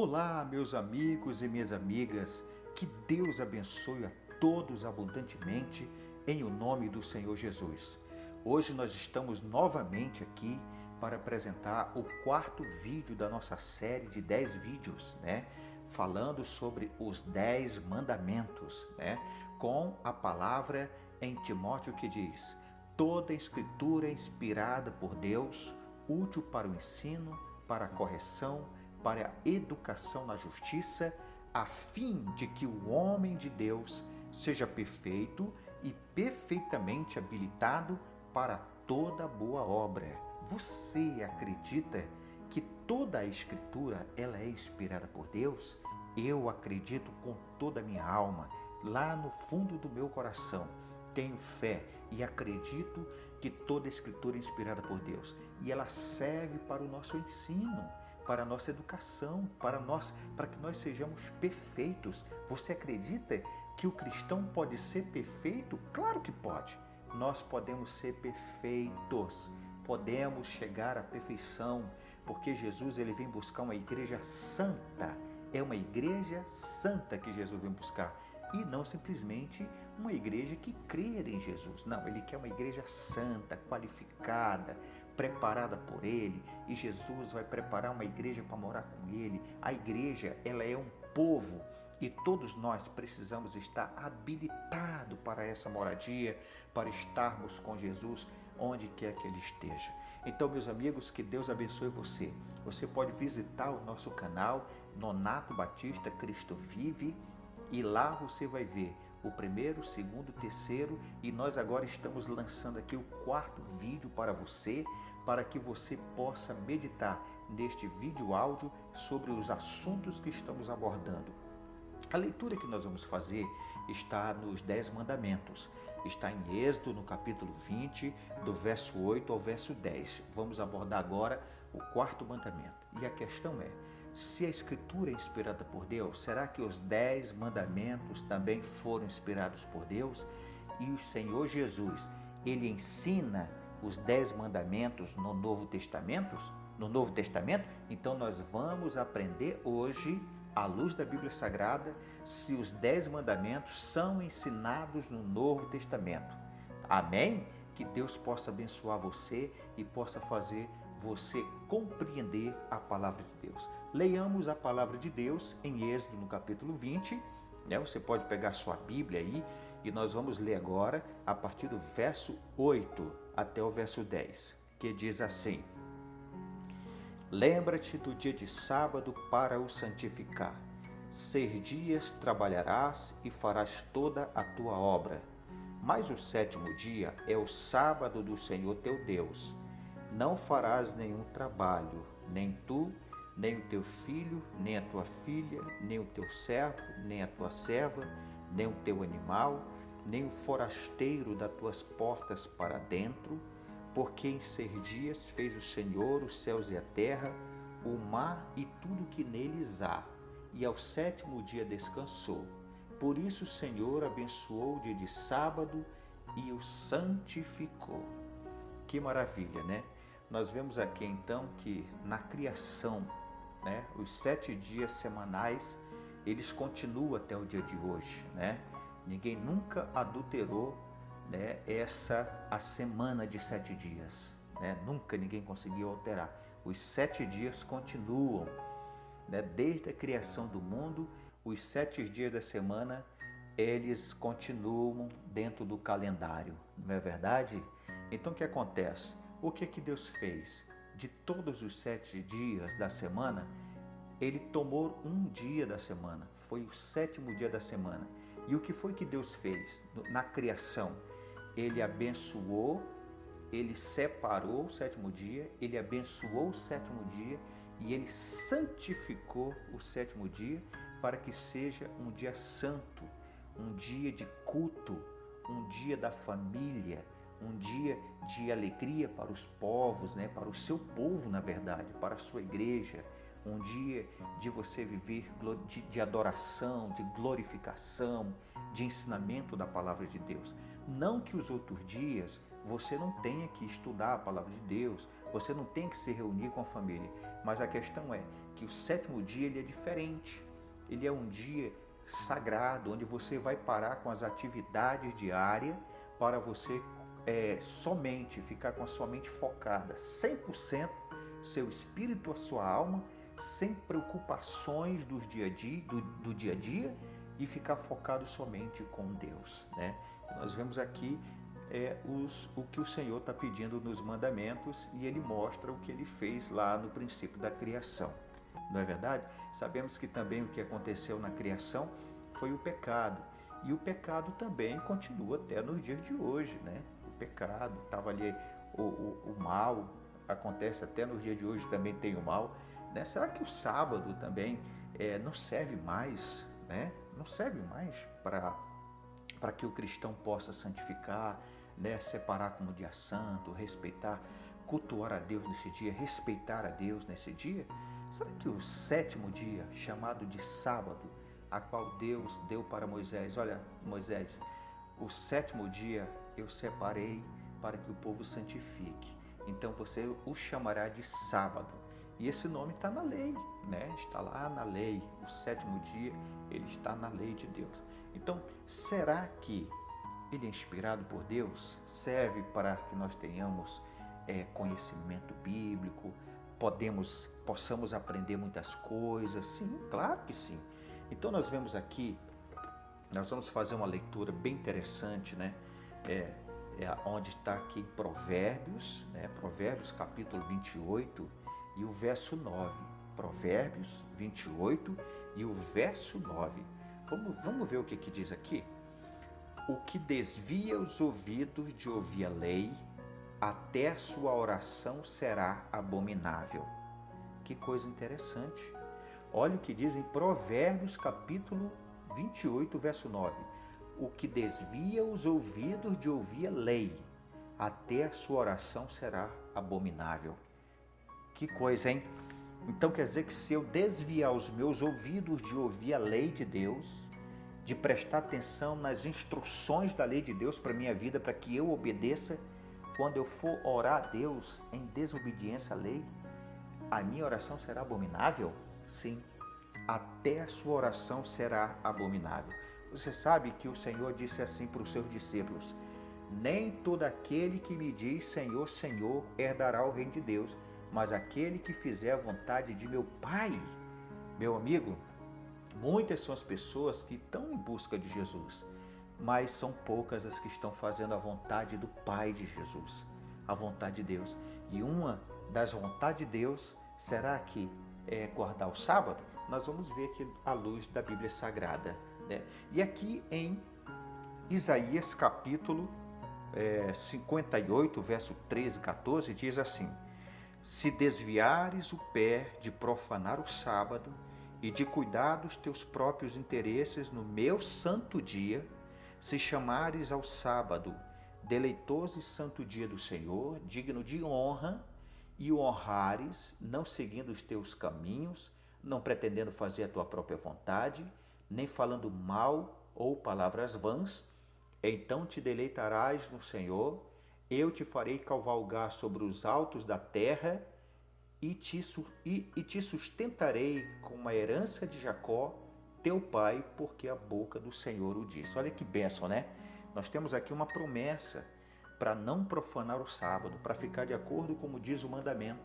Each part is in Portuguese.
Olá, meus amigos e minhas amigas, que Deus abençoe a todos abundantemente em o nome do Senhor Jesus. Hoje nós estamos novamente aqui para apresentar o quarto vídeo da nossa série de 10 vídeos, falando sobre os 10 mandamentos, com a palavra em Timóteo que diz: toda escritura é inspirada por Deus, útil para o ensino, para a correção, para a educação na justiça, a fim de que o homem de Deus seja perfeito e perfeitamente habilitado para toda boa obra. Você acredita que toda a Escritura ela é inspirada por Deus? Eu acredito com toda a minha alma, lá no fundo do meu coração. Tenho fé e acredito que toda a Escritura é inspirada por Deus e ela serve para o nosso ensino, para a nossa educação, para que nós sejamos perfeitos. Você acredita que o cristão pode ser perfeito? Claro que pode. Nós podemos ser perfeitos, podemos chegar à perfeição, porque Jesus ele vem buscar uma igreja santa. É uma igreja santa que Jesus vem buscar. E não simplesmente uma igreja que crê em Jesus. Não, ele quer uma igreja santa, qualificada, preparada por ele. E Jesus vai preparar uma igreja para morar com ele. A igreja, ela é um povo. E todos nós precisamos estar habilitados para essa moradia, para estarmos com Jesus onde quer que ele esteja. Então, meus amigos, que Deus abençoe você. Você pode visitar o nosso canal, Nonato Batista Cristo Vive, e lá você vai ver o primeiro, o segundo, o terceiro, e nós agora estamos lançando aqui o quarto vídeo para você, para que você possa meditar neste vídeo áudio sobre os assuntos que estamos abordando. A leitura que nós vamos fazer está nos 10 mandamentos. Está em Êxodo, no capítulo 20, do verso 8 ao verso 10. Vamos abordar agora o quarto mandamento. E a questão é: se a Escritura é inspirada por Deus, será que os 10 mandamentos também foram inspirados por Deus? E o Senhor Jesus, ele ensina os 10 mandamentos no Novo Testamento? Então nós vamos aprender hoje, à luz da Bíblia Sagrada, se os 10 mandamentos são ensinados no Novo Testamento. Amém? Que Deus possa abençoar você e possa fazer você compreender a palavra de Deus. Leiamos a palavra de Deus em Êxodo, no capítulo 20. Você pode pegar sua Bíblia aí e nós vamos ler agora a partir do verso 8 até o verso 10, que diz assim: lembra-te do dia de sábado para o santificar. 6 dias trabalharás e farás toda a tua obra. Mas o 7º dia é o sábado do Senhor teu Deus. Não farás nenhum trabalho, nem tu, nem o teu filho, nem a tua filha, nem o teu servo, nem a tua serva, nem o teu animal, nem o forasteiro das tuas portas para dentro, porque em 6 dias fez o Senhor os céus e a terra, o mar e tudo que neles há, e ao 7º dia descansou. Por isso o Senhor abençoou o dia de sábado e o santificou. Que maravilha, né? Nós vemos aqui então que na criação, os 7 dias semanais, eles continuam até o dia de hoje, Ninguém nunca adulterou, a semana de 7 dias, Nunca ninguém conseguiu alterar. Os 7 dias continuam, Desde a criação do mundo, os 7 dias da semana, eles continuam dentro do calendário, não é verdade? Então o que acontece? O que Deus fez? De todos os 7 dias da semana, ele tomou um dia da semana, foi o 7º dia da semana. E o que foi que Deus fez na criação? Ele abençoou, ele separou o 7º dia, ele abençoou o 7º dia e ele santificou o 7º dia para que seja um dia santo, um dia de culto, um dia da família, um dia de alegria para os povos, para o seu povo, na verdade, para a sua igreja, um dia de você viver de adoração, de glorificação, de ensinamento da palavra de Deus. Não que os outros dias você não tenha que estudar a palavra de Deus, você não tem que se reunir com a família, mas a questão é que o sétimo dia ele é diferente. Ele é um dia sagrado, onde você vai parar com as atividades diárias para você ficar com a sua mente focada, 100%, seu espírito, a sua alma, sem preocupações do dia a dia e ficar focado somente com Deus, né? Nós vemos aqui o que o Senhor está pedindo nos mandamentos e Ele mostra o que Ele fez lá no princípio da criação. Não é verdade? Sabemos que também o que aconteceu na criação foi o pecado. E o pecado também continua até nos dias de hoje, né? O pecado, estava ali o mal, acontece até nos dias de hoje, também tem o mal, né? Será que o sábado também não serve mais, né? Não serve mais para que o cristão possa santificar, né? Separar como dia santo, respeitar, cultuar a Deus nesse dia, respeitar a Deus nesse dia? Será que o sétimo dia, chamado de sábado, a qual Deus deu para Moisés, olha, Moisés, o sétimo dia eu separei para que o povo santifique, então você o chamará de sábado. E esse nome está na lei, né? Está lá na lei, o sétimo dia ele está na lei de Deus. Então, será que ele é inspirado por Deus? Serve para que nós tenhamos conhecimento bíblico, possamos aprender muitas coisas? Sim, claro que sim. Então nós vemos aqui, nós vamos fazer uma leitura bem interessante, né? Onde está aqui em Provérbios, né? Provérbios capítulo 28 e o verso 9. Provérbios 28 e o verso 9. Vamos ver o que diz aqui? O que desvia os ouvidos de ouvir a lei, até a sua oração será abominável. Que coisa interessante. Olha o que diz em Provérbios capítulo 28, verso 9. O que desvia os ouvidos de ouvir a lei, até a sua oração será abominável. Que coisa, hein? Então quer dizer que se eu desviar os meus ouvidos de ouvir a lei de Deus, de prestar atenção nas instruções da lei de Deus para a minha vida, para que eu obedeça, quando eu for orar a Deus em desobediência à lei, a minha oração será abominável? Sim, até a sua oração será abominável. Você sabe que o Senhor disse assim para os seus discípulos: nem todo aquele que me diz Senhor, Senhor, herdará o reino de Deus, mas aquele que fizer a vontade de meu Pai. Meu amigo, muitas são as pessoas que estão em busca de Jesus, mas são poucas as que estão fazendo a vontade do Pai de Jesus, a vontade de Deus. E uma das vontades de Deus, será que é guardar o sábado? Nós vamos ver aqui à luz da Bíblia Sagrada, né? E aqui em Isaías capítulo 58, verso 13 e 14, diz assim: se desviares o pé de profanar o sábado e de cuidar dos teus próprios interesses no meu santo dia, se chamares ao sábado deleitoso e santo dia do Senhor, digno de honra, e o honrares, não seguindo os teus caminhos, não pretendendo fazer a tua própria vontade, nem falando mal ou palavras vãs, então te deleitarás no Senhor, eu te farei cavalgar sobre os altos da terra e te sustentarei com a herança de Jacó, teu pai, porque a boca do Senhor o disse. Olha que bênção, né? Nós temos aqui uma promessa para não profanar o sábado, para ficar de acordo como diz o mandamento.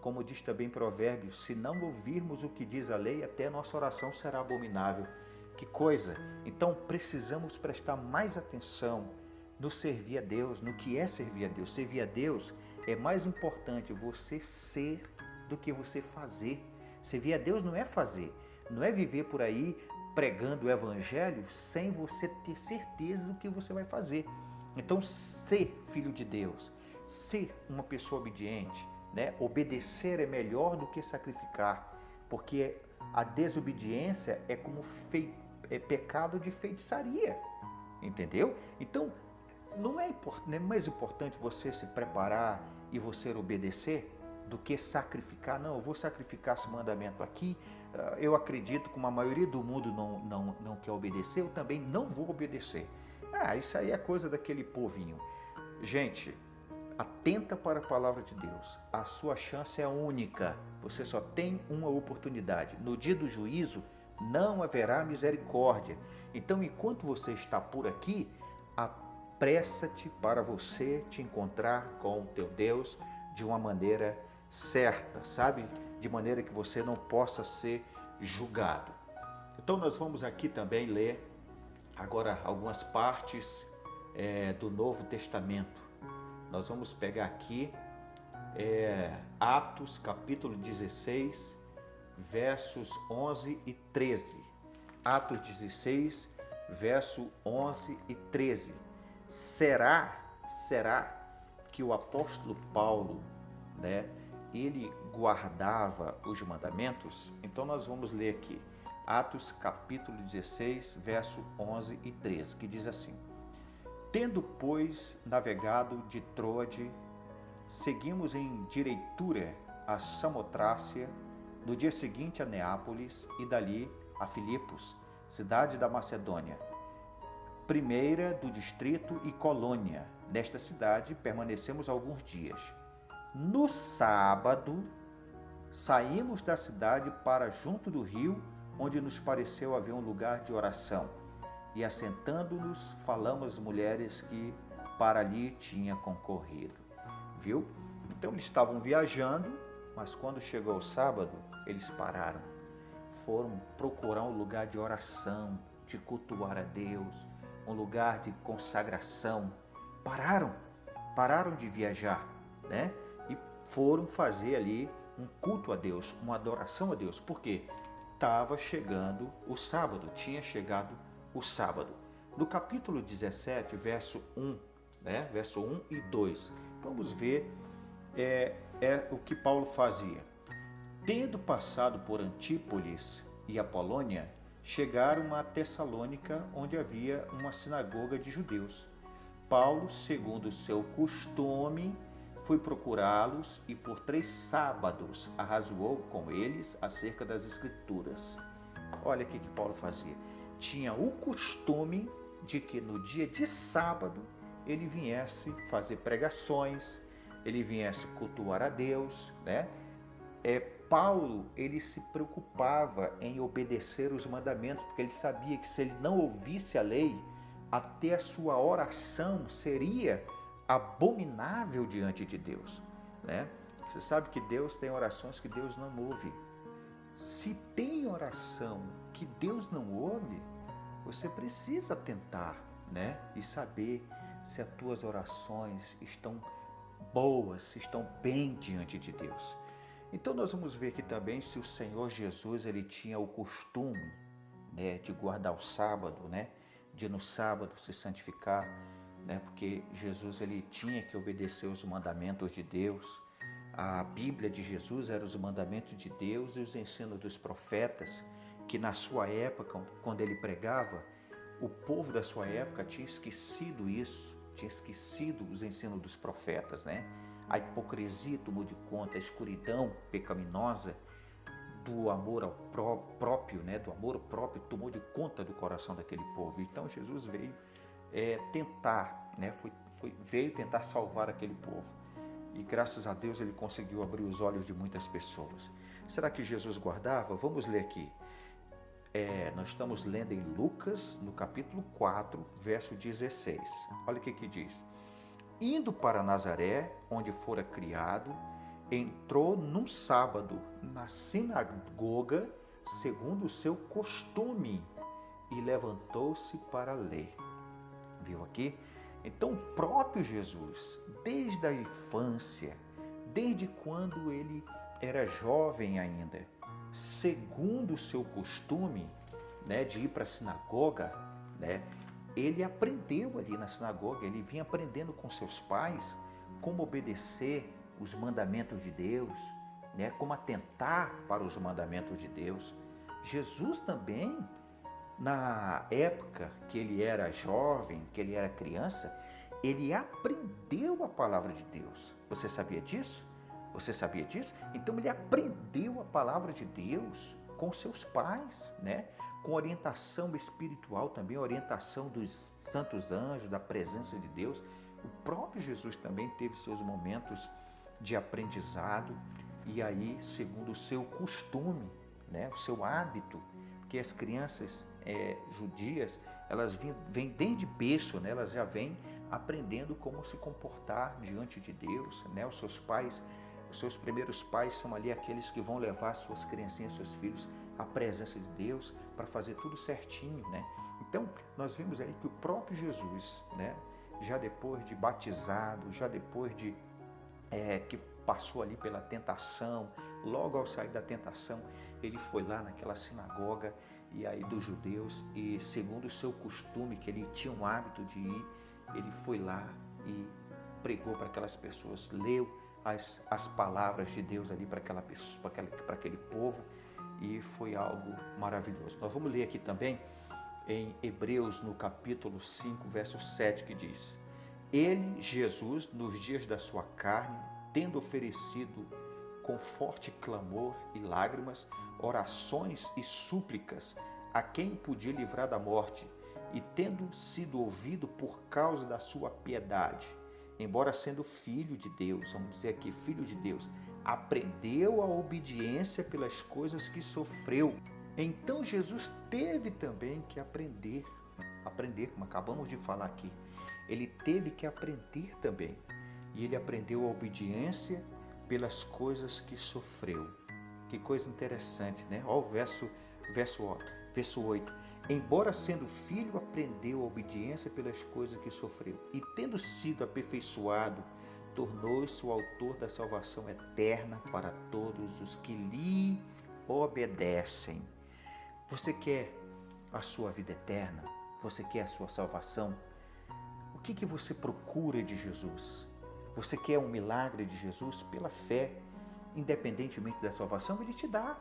Como diz também Provérbios, se não ouvirmos o que diz a lei, até nossa oração será abominável. Que coisa! Então precisamos prestar mais atenção no servir a Deus, no que é servir a Deus. Servir a Deus é mais importante você ser do que você fazer. Servir a Deus não é fazer, não é viver por aí pregando o evangelho sem você ter certeza do que você vai fazer. Então, ser filho de Deus, ser uma pessoa obediente, né? Obedecer é melhor do que sacrificar, porque a desobediência é como pecado de feitiçaria, entendeu? Então, não é mais importante você se preparar e você obedecer do que sacrificar. Não, eu vou sacrificar esse mandamento aqui, eu acredito que a maioria do mundo não quer obedecer, eu também não vou obedecer. Isso aí é coisa daquele povinho. Gente, Atenta para a palavra de Deus. A sua chance é única. Você só tem uma oportunidade. No dia do juízo não haverá misericórdia. Então, enquanto você está por aqui, apressa-te para você te encontrar com o teu Deus de uma maneira certa, sabe? De maneira que você não possa ser julgado. Então, nós vamos aqui também ler agora algumas partes do Novo Testamento. Nós vamos pegar aqui Atos capítulo 16, versos 11 e 13. Atos 16, verso 11 e 13. Será que o apóstolo Paulo, né, ele guardava os mandamentos? Então nós vamos ler aqui Atos capítulo 16, verso 11 e 13, que diz assim: Tendo, pois, navegado de Troade, seguimos em direitura a Samotrácia, no dia seguinte a Neápolis e dali a Filipos, cidade da Macedônia, primeira do distrito e colônia. Nesta cidade permanecemos alguns dias. No sábado, saímos da cidade para junto do rio, onde nos pareceu haver um lugar de oração. E assentando-nos, falamos às mulheres que para ali tinha concorrido. Viu? Então eles estavam viajando, mas quando chegou o sábado, eles pararam. Foram procurar um lugar de oração, de cultuar a Deus, um lugar de consagração. Pararam de viajar, né? E foram fazer ali um culto a Deus, uma adoração a Deus. Por quê? Estava chegando o sábado, tinha chegado o sábado. No capítulo 17, verso 1, né? Verso 1 e 2, vamos ver o que Paulo fazia. Tendo passado por Antípolis e Apolônia, chegaram a Tessalônica, onde havia uma sinagoga de judeus. Paulo, segundo o seu costume, foi procurá-los e por 3 sábados arrazoou com eles acerca das Escrituras. Olha o que Paulo fazia. Tinha o costume de que no dia de sábado ele viesse fazer pregações, ele viesse cultuar a Deus, né? Paulo, ele se preocupava em obedecer os mandamentos, porque ele sabia que se ele não ouvisse a lei, até a sua oração seria abominável diante de Deus, né? Você sabe que Deus tem orações que Deus não ouve. Se tem oração que Deus não ouve, você precisa tentar, né? E saber se as tuas orações estão boas, se estão bem diante de Deus. Então nós vamos ver aqui também se o Senhor Jesus ele tinha o costume, né, de guardar o sábado, né? De no sábado se santificar, né? Porque Jesus ele tinha que obedecer os mandamentos de Deus. A Bíblia de Jesus era os mandamentos de Deus e os ensinos dos profetas, que na sua época, quando ele pregava, o povo da sua época tinha esquecido isso, tinha esquecido os ensinos dos profetas, né? A hipocrisia tomou de conta, a escuridão pecaminosa do amor ao próprio, né? Do amor próprio tomou de conta do coração daquele povo. Então Jesus veio tentar, né? Veio tentar salvar aquele povo. E graças a Deus ele conseguiu abrir os olhos de muitas pessoas. Será que Jesus guardava? Vamos ler aqui. Nós estamos lendo em Lucas, no capítulo 4, verso 16. Olha o que diz. Indo para Nazaré, onde fora criado, entrou num sábado na sinagoga, segundo o seu costume, e levantou-se para ler. Viu aqui? Então, o próprio Jesus, desde a infância, desde quando ele era jovem ainda, segundo o seu costume, né, de ir para a sinagoga, né, ele aprendeu ali na sinagoga, ele vinha aprendendo com seus pais como obedecer os mandamentos de Deus, né, como atentar para os mandamentos de Deus. Jesus também, na época que ele era jovem, que ele era criança, ele aprendeu a palavra de Deus. Você sabia disso? Você sabia disso? Então ele aprendeu a palavra de Deus com seus pais, né? Com orientação espiritual também, orientação dos santos anjos, da presença de Deus. o próprio Jesus também teve seus momentos de aprendizado, e aí, segundo o seu costume, né, o seu hábito, porque as crianças judias, elas vêm desde berço, né, elas já vêm aprendendo como se comportar diante de Deus, né, os seus primeiros pais são ali aqueles que vão levar suas criancinhas, seus filhos à presença de Deus para fazer tudo certinho, né? Então, nós vimos aí que o próprio Jesus, né, já depois de batizado, já depois de que passou ali pela tentação, logo ao sair da tentação, ele foi lá naquela sinagoga e aí dos judeus, e segundo o seu costume, que ele tinha um hábito de ir, ele foi lá e pregou para aquelas pessoas, leu as palavras de Deus ali para aquela pessoa, para aquele povo, e foi algo maravilhoso. Nós vamos ler aqui também em Hebreus, no capítulo 5, verso 7, que diz: Ele, Jesus, nos dias da sua carne, tendo oferecido com forte clamor e lágrimas, orações e súplicas a quem podia livrar da morte, e tendo sido ouvido por causa da sua piedade, embora sendo filho de Deus, vamos dizer aqui, filho de Deus, aprendeu a obediência pelas coisas que sofreu. Então Jesus teve também que aprender, como acabamos de falar aqui. Ele teve que aprender também. E ele aprendeu a obediência pelas coisas que sofreu. Que coisa interessante, né? Olha o verso 8. Embora sendo filho, aprendeu a obediência pelas coisas que sofreu. E tendo sido aperfeiçoado, tornou-se o autor da salvação eterna para todos os que lhe obedecem. Você quer a sua vida eterna? Você quer a sua salvação? O que você procura de Jesus? Você quer um milagre de Jesus? Pela fé, independentemente da salvação, Ele te dá,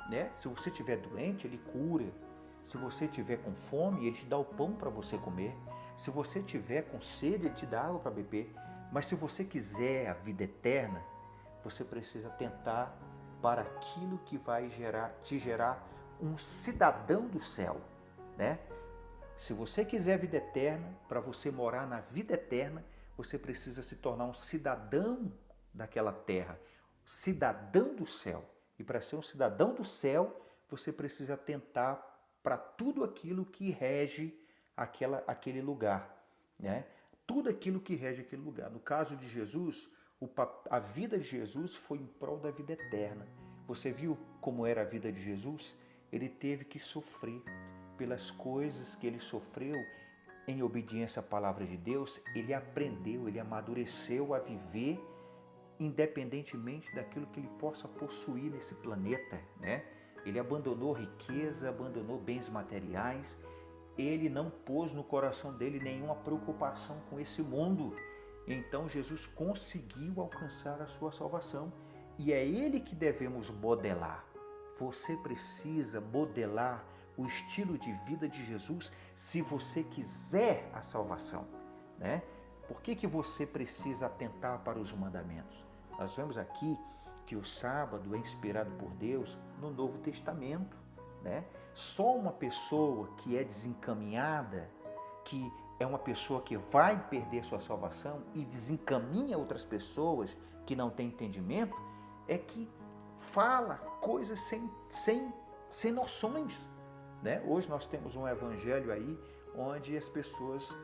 né? Se você estiver doente, Ele cura. Se você estiver com fome, Ele te dá o pão para você comer. Se você estiver com sede, Ele te dá água para beber. Mas se você quiser a vida eterna, você precisa atentar para aquilo que vai te gerar um cidadão do céu, né? Se você quiser a vida eterna, para você morar na vida eterna, você precisa se tornar um cidadão daquela terra, cidadão do céu. E para ser um cidadão do céu, você precisa atentar para tudo aquilo que rege aquele lugar, né? Tudo aquilo que rege aquele lugar. No caso de Jesus, a vida de Jesus foi em prol da vida eterna. Você viu como era a vida de Jesus? Ele teve que sofrer pelas coisas que ele sofreu em obediência à palavra de Deus. Ele aprendeu, ele amadureceu a viver independentemente daquilo que ele possa possuir nesse planeta, né? Ele abandonou riqueza, abandonou bens materiais. Ele não pôs no coração dele nenhuma preocupação com esse mundo. Então Jesus conseguiu alcançar a sua salvação. E é ele que devemos modelar. Você precisa modelar o estilo de vida de Jesus se você quiser a salvação, né? Por que você precisa atentar para os mandamentos? Nós vemos aqui que o sábado é inspirado por Deus no Novo Testamento, né? Só uma pessoa que é desencaminhada, que é uma pessoa que vai perder sua salvação e desencaminha outras pessoas que não têm entendimento, é que fala coisas sem noções, né? Hoje nós temos um evangelho aí onde as pessoas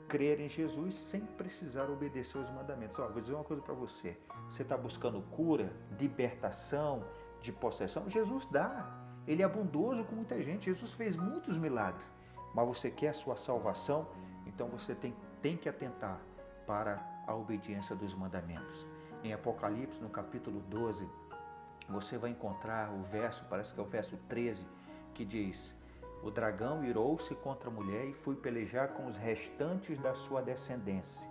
crerem em Jesus sem precisar obedecer aos mandamentos. Vou dizer uma coisa para você. Você está buscando cura, libertação, de possessão? Jesus dá. Ele é bondoso com muita gente. Jesus fez muitos milagres. Mas você quer a sua salvação? Então você tem que atentar para a obediência dos mandamentos. Em Apocalipse, no capítulo 12, você vai encontrar o verso, parece que é o verso 13, que diz: o dragão irou-se contra a mulher e foi pelejar com os restantes da sua descendência,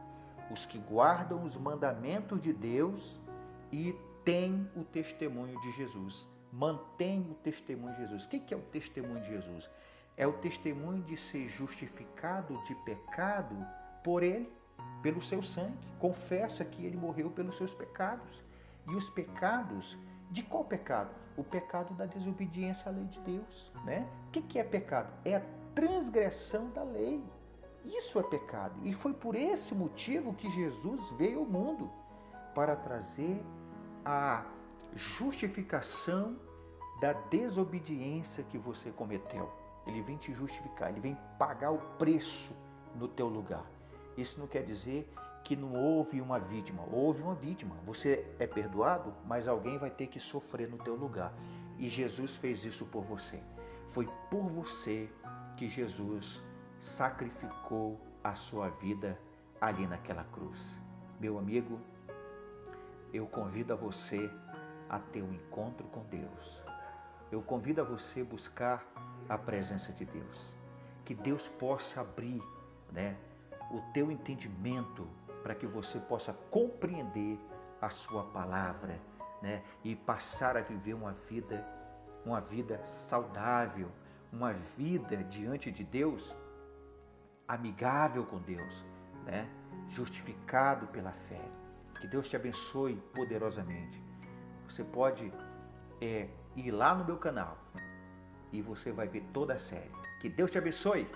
os que guardam os mandamentos de Deus e têm o testemunho de Jesus. Mantém o testemunho de Jesus. O que é o testemunho de Jesus? É o testemunho de ser justificado de pecado por Ele, pelo seu sangue. Confessa que Ele morreu pelos seus pecados. E os pecados, de qual pecado? O pecado da desobediência à lei de Deus, né? O que é pecado? É a transgressão da lei. Isso é pecado. E foi por esse motivo que Jesus veio ao mundo, para trazer a justificação da desobediência que você cometeu. Ele vem te justificar, ele vem pagar o preço no teu lugar. Isso não quer dizer que não houve uma vítima. Houve uma vítima. Você é perdoado, mas alguém vai ter que sofrer no teu lugar. E Jesus fez isso por você. Foi por você que Jesus sacrificou a sua vida ali naquela cruz. Meu amigo, eu convido a você a ter um encontro com Deus. Eu convido a você a buscar a presença de Deus. Que Deus possa abrir, o teu entendimento para que você possa compreender a sua palavra, e passar a viver uma vida saudável, uma vida diante de Deus, amigável com Deus, justificado pela fé. Que Deus te abençoe poderosamente. Você pode ir lá no meu canal e você vai ver toda a série. Que Deus te abençoe.